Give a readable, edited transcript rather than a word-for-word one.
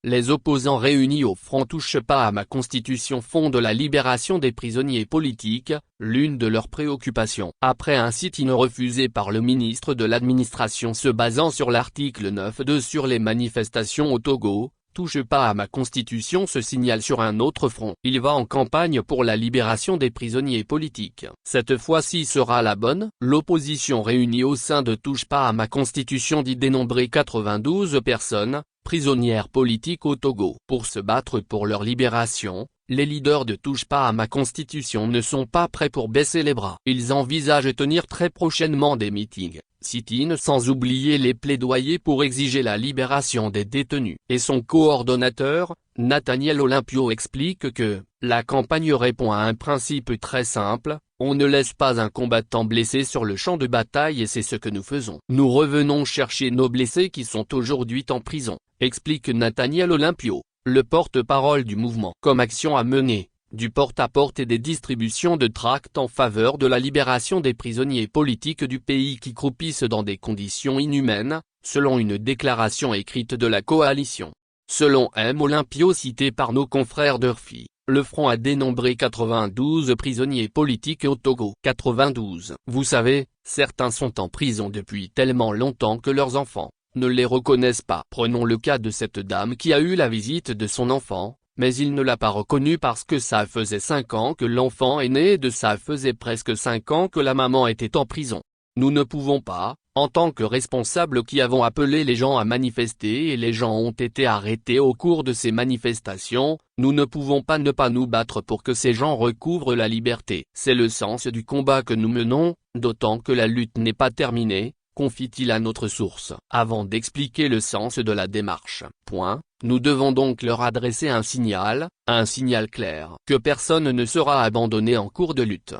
Les opposants réunis au Front Touche pas à ma constitution font de la libération des prisonniers politiques l'une de leurs préoccupations. Après un sit-in refusé par le ministre de l'Administration se basant sur l'article 9.2 sur les manifestations au Togo, Touche pas à ma constitution se signale sur un autre front. Il va en campagne pour la libération des prisonniers politiques. Cette fois-ci sera la bonne. L'opposition réunie au sein de Touche pas à ma constitution dit dénombrer 92 personnes, prisonnières politiques au Togo. Pour se battre pour leur libération, les leaders de Touche pas à ma constitution ne sont pas prêts pour baisser les bras. Ils envisagent tenir très prochainement des meetings, sit-in sans oublier les plaidoyers pour exiger la libération des détenus. Et son coordonnateur, Nathaniel Olympio explique que la campagne répond à un principe très simple: on ne laisse pas un combattant blessé sur le champ de bataille et c'est ce que nous faisons. Nous revenons chercher nos blessés qui sont aujourd'hui en prison, explique Nathaniel Olympio, le porte-parole du mouvement. Comme action à mener, du porte-à-porte et des distributions de tracts en faveur de la libération des prisonniers politiques du pays qui croupissent dans des conditions inhumaines, selon une déclaration écrite de la coalition. Selon M. Olympio cité par nos confrères d'Urfi, le front a dénombré 92 prisonniers politiques au Togo. 92. Vous savez, certains sont en prison depuis tellement longtemps que leurs enfants ne les reconnaissent pas. Prenons le cas de cette dame qui a eu la visite de son enfant, mais il ne l'a pas reconnu parce que ça faisait 5 ans que l'enfant est né et ça faisait presque 5 ans que la maman était en prison. Nous ne pouvons pas, en tant que responsables qui avons appelé les gens à manifester et les gens ont été arrêtés au cours de ces manifestations, nous ne pouvons pas ne pas nous battre pour que ces gens recouvrent la liberté. C'est le sens du combat que nous menons, d'autant que la lutte n'est pas terminée, confie-t-il à notre source. Avant d'expliquer le sens de la démarche, nous devons donc leur adresser un signal clair, que personne ne sera abandonné en cours de lutte.